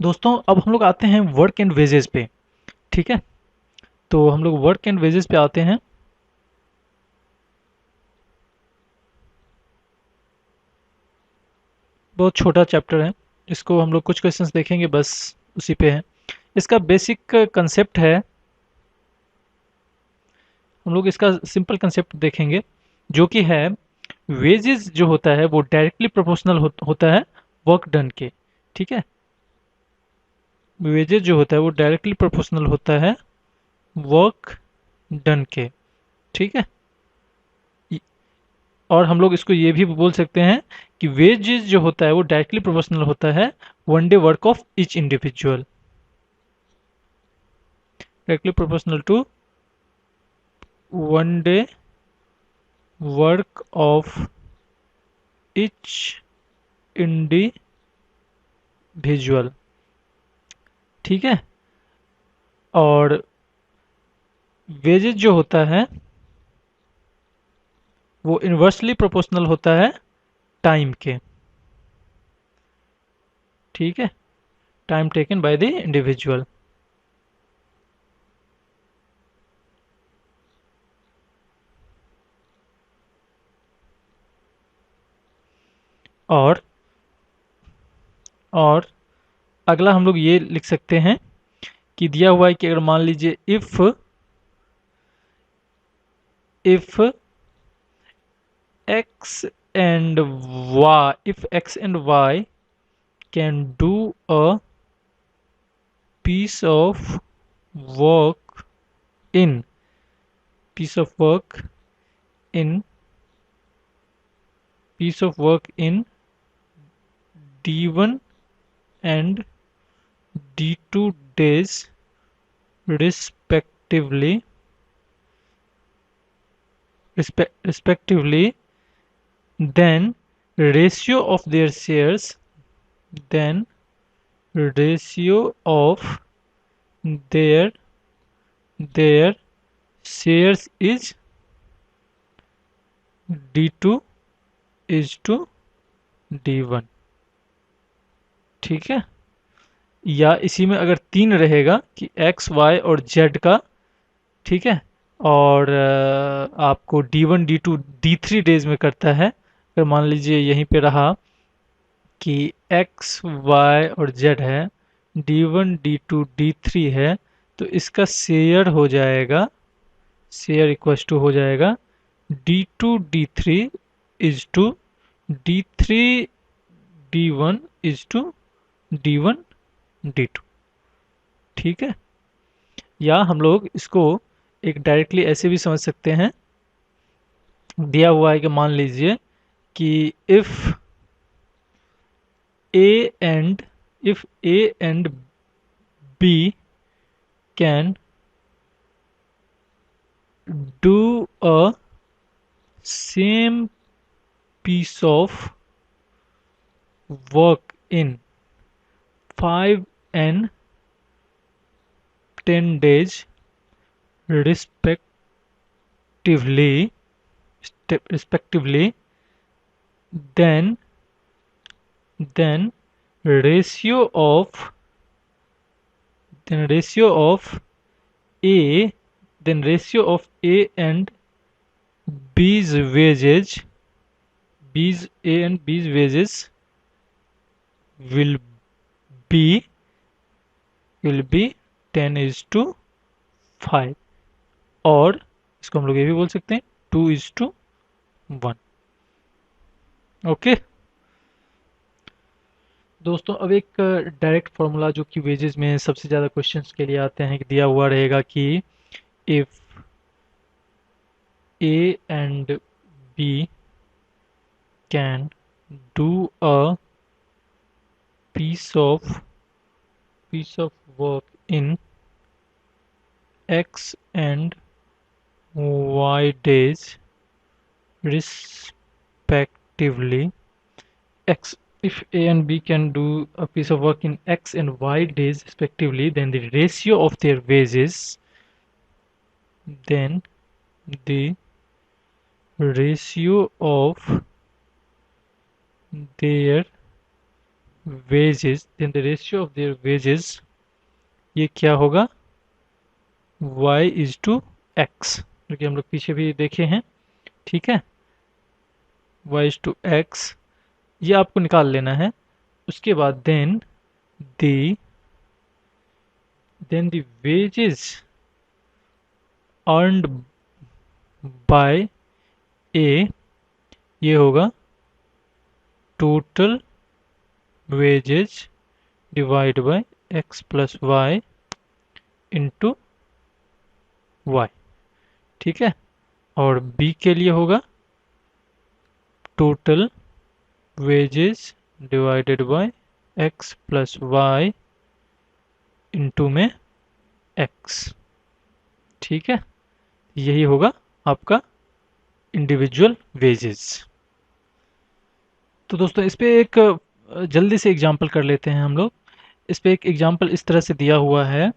दोस्तों अब हम लोग आते हैं वर्क एंड वेजेस पे। ठीक है, तो हम लोग वर्क एंड वेजेस पे आते हैं। बहुत छोटा चैप्टर है, इसको हम लोग कुछ क्वेश्चंस देखेंगे बस, उसी पे है। इसका बेसिक कंसेप्ट है, हम लोग इसका सिंपल कंसेप्ट देखेंगे, जो कि है वेजेस जो होता है वो डायरेक्टली प्रोपोर्शनल होता है वर्क डन के। ठीक है, वेजेस जो होता है वो डायरेक्टली प्रोपोर्शनल होता है वर्क डन के। ठीक है, और हम लोग इसको ये भी बोल सकते हैं कि वेजेस जो होता है वो डायरेक्टली प्रोपोर्शनल होता है one day work of each individual, directly proportional to one day work of each individual. ठीक है, और वेजेस जो होता है वो इन्वर्सली प्रोपोर्शनल होता है टाइम के। ठीक है, time taken by the individual. और और अगला हम लोग ये लिख सकते हैं कि दिया हुआ है कि अगर मान लीजिए if x and y can do a piece of work in piece of work in piece of work in d1 and d2 days respectively respectively, then ratio of their shares then ratio of their their shares is d2 is to d1। ठीक है, या इसी में अगर तीन रहेगा कि x Y और जेड का। ठीक है, और आपको D1 D2 D3 डेज में करता है। अगर मान लीजिए यहीं पे रहा कि एक्स वाई और जेड है, D1 D2 D3 है, तो इसका शेयर हो जाएगा, शेयर इक्वल्स टू हो जाएगा D2 D3 is to D3 D1 is to D1 D2। ठीक है, या हम लोग इसको एक डायरेक्टली ऐसे भी समझ सकते हैं। दिया हुआ है कि मान लीजिए कि if A and if A and B can do a same piece of work in 5 and 10 days respectively respectively, then then ratio of then a ratio of a and b's wages b's a and b's wages will be will be 10:5। और इसको हम लोग ये भी बोल सकते हैं 2:1। Okay दोस्तों, अब एक डायरेक्ट फॉर्मूला जो कि वेजेस में सबसे ज़्यादा क्वेश्चंस के लिए आते हैं, कि दिया हुआ रहेगा कि if A and B can do a piece of piece of work in x and y days respectively, x if a and b can do a piece of work in x and y days respectively, then the ratio of their wages then the ratio of their wages, then the ratio of their wages, ये क्या होगा, y is to x, जो कि हम लोग पीछे भी देखे हैं। ठीक है, y is to x, ये आपको निकाल लेना है। उसके बाद the then the wages earned by a, ये होगा total wages divide by x plus y into y। ठीक है, और b के लिए होगा total wages divided by x plus y into में x। ठीक है, यही होगा आपका इंडिविजुअल वेजेस। तो दोस्तों इस पे एक जल्दी से एग्जांपल कर लेते हैं हम लोग। इस पे एक एग्जांपल इस तरह से दिया हुआ है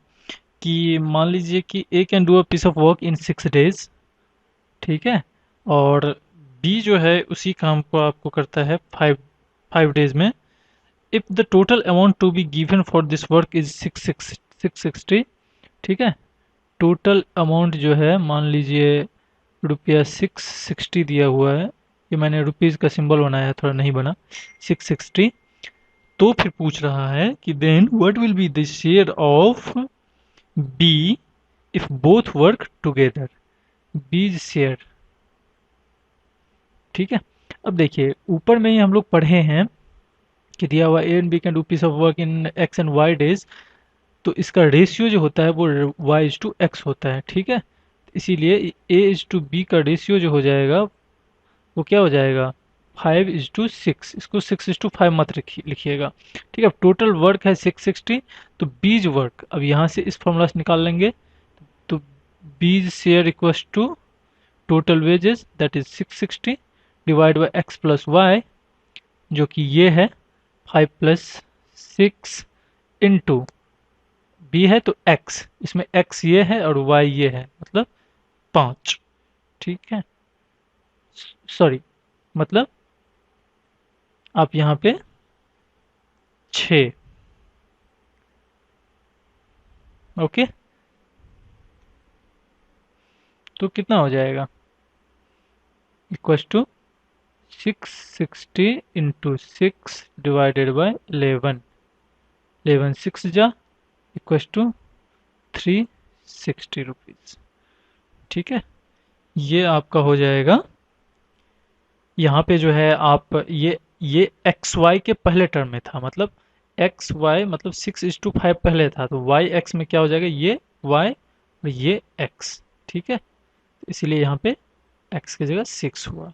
कि मान लीजिए कि A can do a piece of work in 6 days. ठीक है, और बी जो है उसी काम को आपको करता है फाइव डेज में। If the total amount to be given for this work is 660। ठीक है, टोटल अमाउंट जो है मान लीजिए रुपया 660 दिया हुआ है, ये मैंने रुपीज़ का सिंबल बनाया है, थोड़ा नहीं बना, 660। तो फिर पूछ रहा है कि then what will be the share of B if both work together, B's share. ठीक है, अब देखिए ऊपर में ही हम लोग पढ़े हैं कि दिया हुआ A and B can do piece of work in X and Y days, तो इसका रेशियो जो होता है वो वाई इज टू एक्स होता है। ठीक है, इसीलिए ए इज टू बी का रेशियो जो हो जाएगा वो क्या हो जाएगा, 5:6। इसको 6:5 मत लिखिएगा। ठीक है, अब टोटल वर्क है 660, तो बीज वर्क अब यहाँ से इस फॉर्मूला से निकाल लेंगे। तो B's share equals to total wages that is 660 divide by X plus Y, जो कि ये है 5+6 इंटू बी है तो x, इसमें x ये है और y ये है, मतलब 5। ठीक है, सॉरी, मतलब आप यहाँ पे 6। ओके, तो कितना हो जाएगा, equals to 660 into 6 divided by 11, 11 6 जा इक्वल्स टू 360 रुपीज़। ठीक है, ये आपका हो जाएगा। यहाँ पे जो है आप ये एक्स वाई के पहले टर्म में था, मतलब एक्स वाई मतलब 6:5 पहले था, तो वाई एक्स में क्या हो जाएगा, ये वाई और ये एक्स। ठीक है, तो इसीलिए यहाँ पे एक्स की जगह 6 हुआ।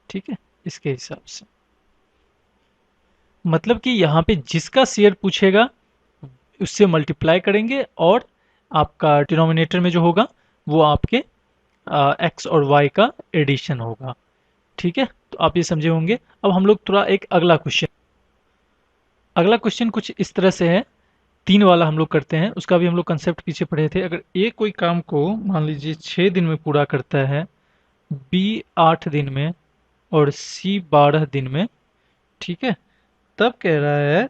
ठीक है, इसके हिसाब से मतलब कि यहाँ पे जिसका शेयर पूछेगा उससे मल्टीप्लाई करेंगे और आपका डिनोमिनेटर में जो होगा वो आपके एक्स और वाई का एडिशन होगा। ठीक है, तो आप ये समझे होंगे। अब हम लोग थोड़ा एक अगला क्वेश्चन कुछ इस तरह से है, 3 वाला हम लोग करते हैं, उसका भी हम लोग कंसेप्ट पीछे पढ़े थे। अगर ए कोई काम को मान लीजिए 6 दिन में पूरा करता है, बी 8 दिन में और सी 12 दिन में। ठीक है, तब कह रहा है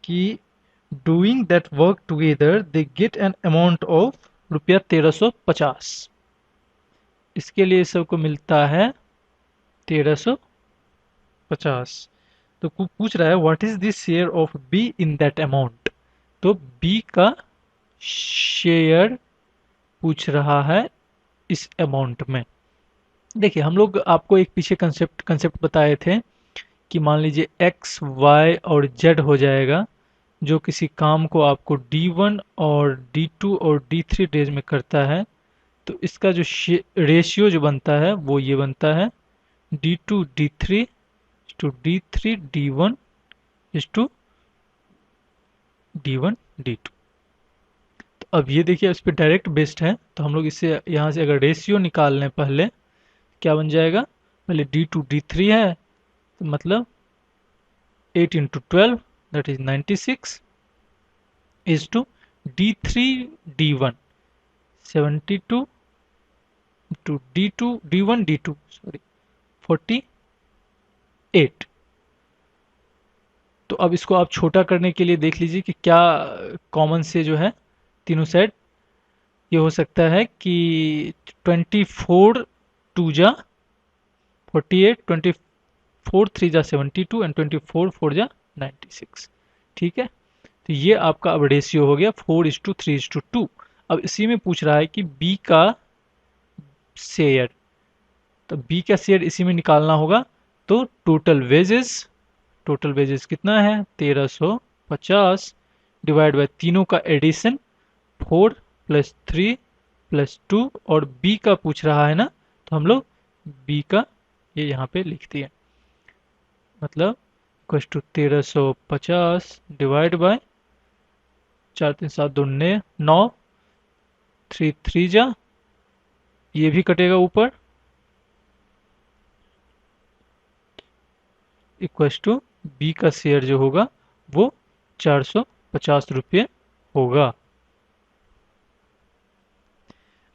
कि doing that work together they get an amount of रुपया 1350। इसके लिए सबको मिलता है 1350। तो पूछ रहा है what is the share of be in that amount, तो बी का शेयर पूछ रहा है इस अमाउंट में। देखिए हम लोग आपको एक पीछे कंसेप्ट बताए थे कि मान लीजिए एक्स वाई और जेड हो जाएगा, जो किसी काम को आपको डी 1 और डी 2 और डी 3 डेज में करता है, तो इसका जो रेशियो जो बनता है वो ये बनता है D2 D3 to D3 D1 is to D1 D2। तो अब ये देखिए इस पे डायरेक्ट बेस्ड है, तो हम लोग इससे यहाँ से अगर रेशियो निकाल लें पहले, क्या बन जाएगा, पहले D2 D3 है तो मतलब 8 × 12 that is 96 is to D3 D1 72 to D1 D2 sorry 48। तो अब इसको आप छोटा करने के लिए देख लीजिए कि क्या कॉमन से जो है तीनों साइड, ये हो सकता है कि 24 टू जा 48, 24 3 जा 72 एंड 24 4 जा 96। ठीक है, तो ये आपका अब रेशियो हो गया 4:3:2। अब इसी में पूछ रहा है कि बी का शेयर, तो बी का शेयर इसी में निकालना होगा। तो टोटल वेजेस कितना है 1350 डिवाइड बाय तीनों का एडिशन 4 + 3 + 2, और बी का पूछ रहा है ना, तो हम लोग बी का ये यहाँ पे लिख दिए, मतलब इक्वल्स टू 1350 डिवाइड बाय 4 3 7 2 9, 3 3 जा, ये भी कटेगा ऊपर, इक्वल्स टू बी का शेयर जो होगा वो 450 रुपये होगा।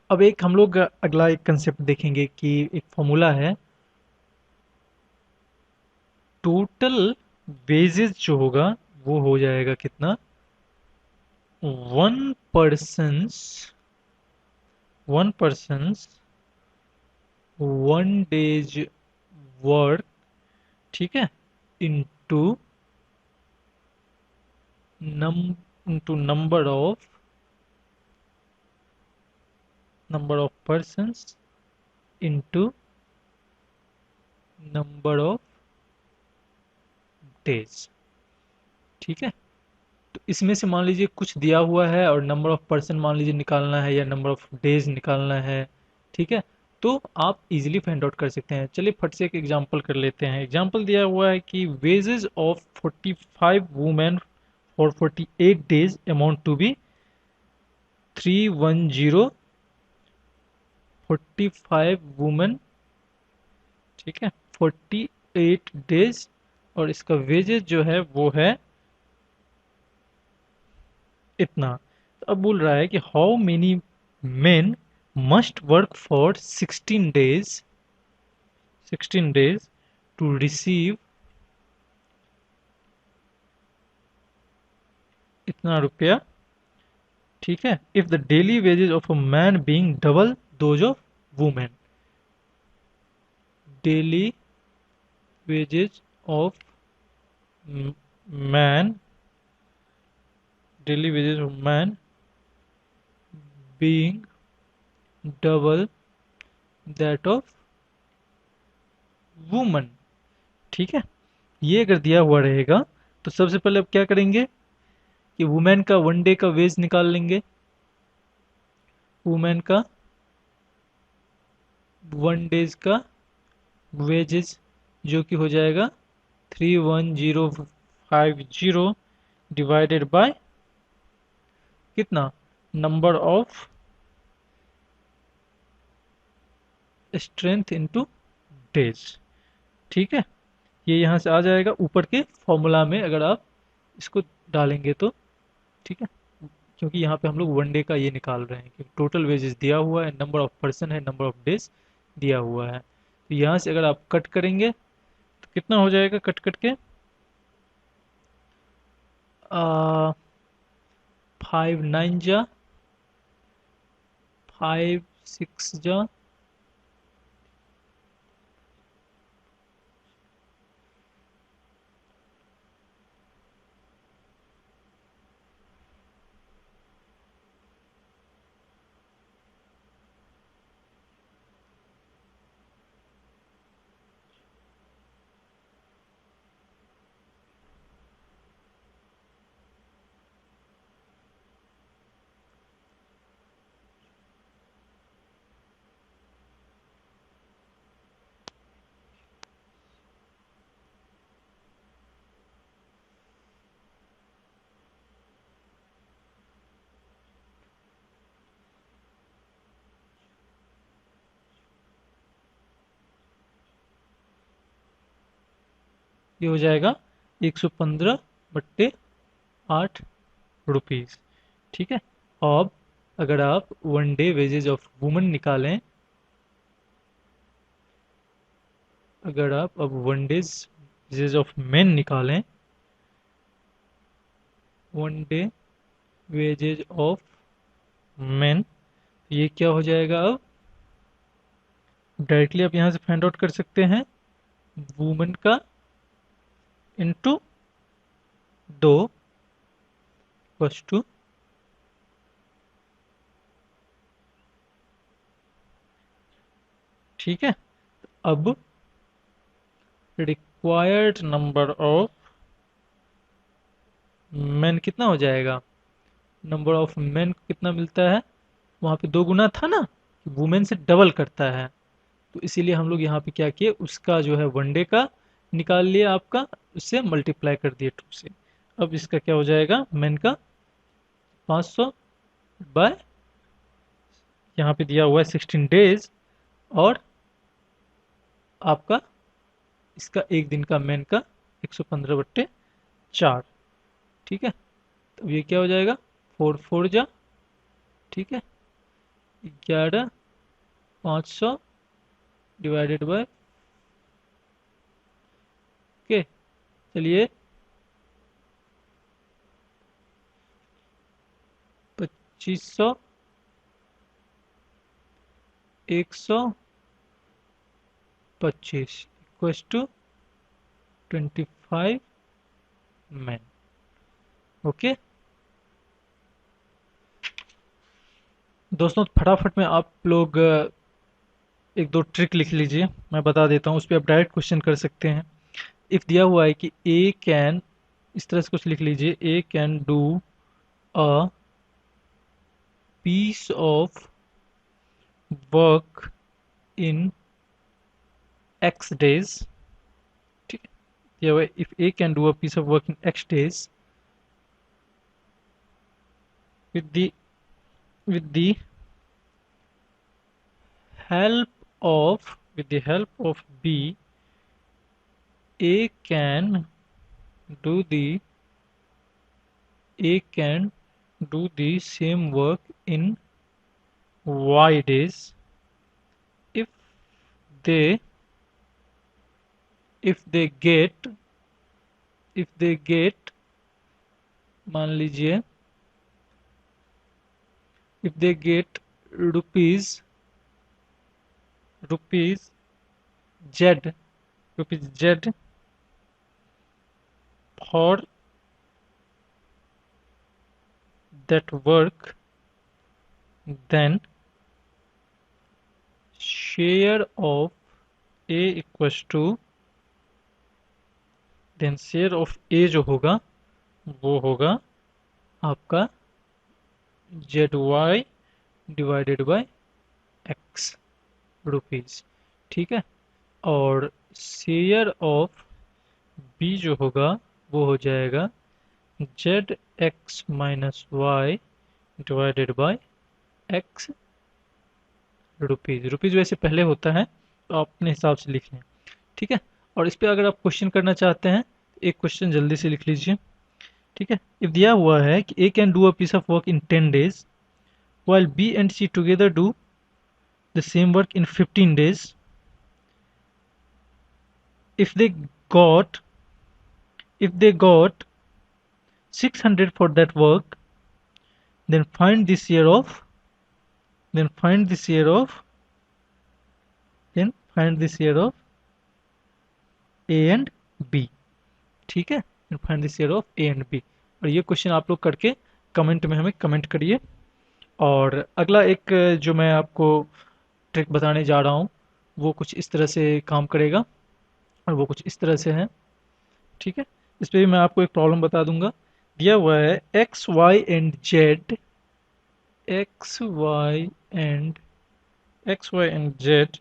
अब एक हम लोग अगला एक कंसेप्ट देखेंगे कि एक फॉर्मूला है, टोटल वेजेस जो होगा वो हो जाएगा कितना, one persons one persons 1 days work, ठीक है, into num into number of persons into number of days. ठीक है, तो इसमें से मान लीजिए कुछ दिया हुआ है और नंबर ऑफ पर्सन मान लीजिए निकालना है या नंबर ऑफ डेज निकालना है। ठीक है, तो आप इजीली फाइंड आउट कर सकते हैं। चलिए फट से एक एग्जांपल कर लेते हैं। एग्जांपल दिया हुआ है कि wages of 45 women for 48 days amount to be 310। 45 women, ठीक है, 48 डेज, और इसका वेजेस जो है वो है इतना। तो अब बोल रहा है कि how many men must work for 16 days to receive इतना रुपया। ठीक है, if the daily wages of a man being double those of women. Daily wages of man daily wages of man being double that of woman. ठीक है, ये अगर दिया हुआ रहेगा तो सबसे पहले अब क्या करेंगे कि वुमेन का 1 डे का वेज निकाल लेंगे। वुमेन का 1 डेज का वेजेस जो कि हो जाएगा 31050 डिवाइडेड बाय कितना, number of strength into days. ठीक है, ये यहाँ से आ जाएगा ऊपर के फॉर्मूला में अगर आप इसको डालेंगे तो। ठीक है, क्योंकि यहाँ पे हम लोग 1 डे का ये निकाल रहे हैं कि टोटल वेजेस दिया हुआ है, नंबर ऑफ पर्सन है, नंबर ऑफ डेज दिया हुआ है। तो यहाँ से अगर आप कट करेंगे तो कितना हो जाएगा, कट कट के 5 9 जा 5 6 जा, ये हो जाएगा 115/8 रुपीज। ठीक है, अब अगर आप 1 डे वेजेज ऑफ वुमन निकालें, अगर आप अब 1 डेज वेजेज ऑफ मेन निकालें, 1 डे वेजेज ऑफ मेन। ये क्या हो जाएगा अब? डायरेक्टली आप यहाँ से फाइंड आउट कर सकते हैं वुमेन का इंटू 2 बस टू, ठीक है। अब रिक्वायर्ड नंबर ऑफ मेन कितना हो जाएगा? नंबर ऑफ मेन को कितना मिलता है? वहां पे 2 गुना था ना, वुमेन से डबल करता है, तो इसीलिए हम लोग यहाँ पे क्या किए, उसका जो है 1 डे का निकाल लिया आपका, उससे मल्टीप्लाई कर दिए 2 से। अब इसका क्या हो जाएगा, मेन का 500 बाय, यहाँ पे दिया हुआ है 16 डेज, और आपका इसका एक दिन का मेन का 115/4, ठीक है। तो ये क्या हो जाएगा, 4 4 जा, ठीक है, 11,500 डिवाइडेड बाय, ओके, चलिए 2500, 125 इक्वल्स टू 25 मैन, ओके। दोस्तों फटाफट में आप लोग एक दो ट्रिक लिख लीजिए, मैं बता देता हूँ, उस पर आप डायरेक्ट क्वेश्चन कर सकते हैं। इफ दिया हुआ है कि ए कैन, इस तरह से कुछ लिख लीजिए, A can do a piece of work in x days, ठीक है। दिया हुआ है if A can do a piece of work in x days with the with the help with the help of B, A can do the A can do the same work in Y days if they if they get if they get मान लीजिए if they get rupees rupees Z rupees Z for that work, then share of A equals to, then share of A जो होगा वो होगा आपका Z Y divided by x rupees, ठीक है। और शेयर ऑफ बी जो होगा वो हो जाएगा Z X minus Y divided by x rupees. Rupees वैसे पहले होता है तो आप अपने हिसाब से लिख लें, ठीक है। और इस पे अगर आप क्वेश्चन करना चाहते हैं तो एक क्वेश्चन जल्दी से लिख लीजिए, ठीक है। इफ दिया हुआ है कि A can do a piece of work in 10 days while B and C together do the same work in 15 days, if they got if they got 600 for that work, then find the share of then find the share of then find the share of A and B, ठीक है। then find the share of A and B। और ये question आप लोग करके comment में हमें comment करिए। और अगला एक जो मैं आपको ट्रिक बताने जा रहा हूँ वो कुछ इस तरह से काम करेगा, और वो कुछ इस तरह से है, ठीक है। इस पे भी मैं आपको एक प्रॉब्लम बता दूंगा। दिया हुआ है X Y and Z, X Y and Z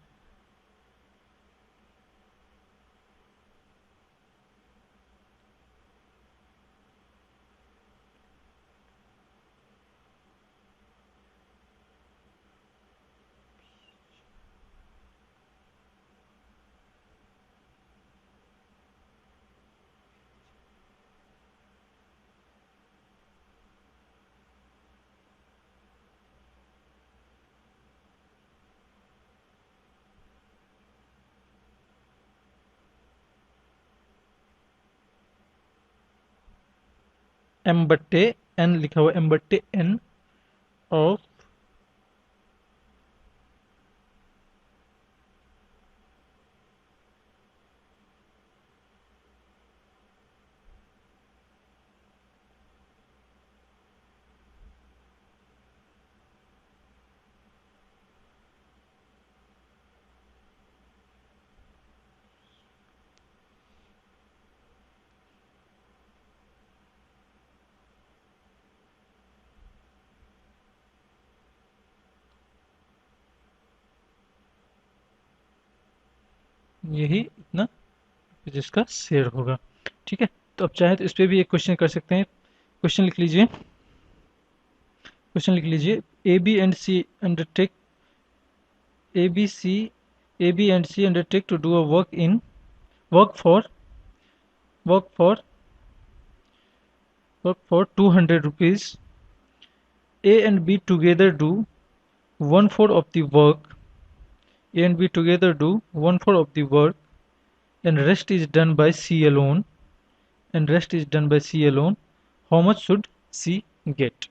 m/n लिखा हुआ m/n ऑफ यही इतना जिसका शेयर होगा। ठीक है, तो अब चाहे तो इस पे भी एक क्वेश्चन कर सकते हैं। क्वेश्चन लिख लीजिए, क्वेश्चन लिख लीजिए, A B and C undertake A B C A B and C undertake to do a work for work for work for 200 rupees. A and B together do one fourth of the work. A and B together do one fourth of the work, and rest is done by C alone. And rest is done by C alone. How much should C get?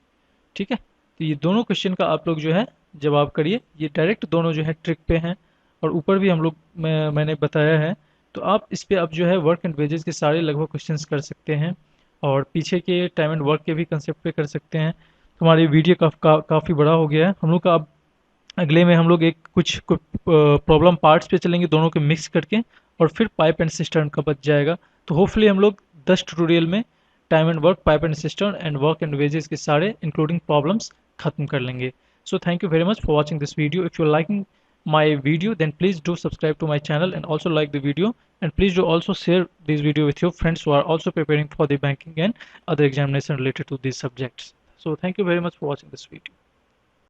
ठीक है, तो ये दोनों question का आप लोग जो है जवाब करिए। ये डायरेक्ट दोनों जो है ट्रिक पे हैं, और ऊपर भी हम लोग मैंने बताया है। तो आप इस पे अब जो है वर्क एंड वेजेस के सारे लगभग क्वेश्चंस कर सकते हैं, और पीछे के टाइम एंड वर्क के भी कंसेप्ट पे कर सकते हैं। हमारी वीडियो काफ़ी बड़ा हो गया है हम लोग का। अब अगले में हम लोग एक कुछ प्रॉब्लम पार्ट्स पे चलेंगे दोनों के मिक्स करके, और फिर पाइप एंड सिस्टर्न का बच जाएगा। तो होपफुली हम लोग 10 ट्यूटोरियल में time and work, pipe and cistern and work and wages के सारे इंक्लूडिंग प्रॉब्लम्स खत्म कर लेंगे। So thank you very much for watching this video. If you liking my video, then please do subscribe to my channel and also like the video, and please do also share this video with your friends who are also preparing for the banking and other examination related to these subjects. So thank you very much for watching this video.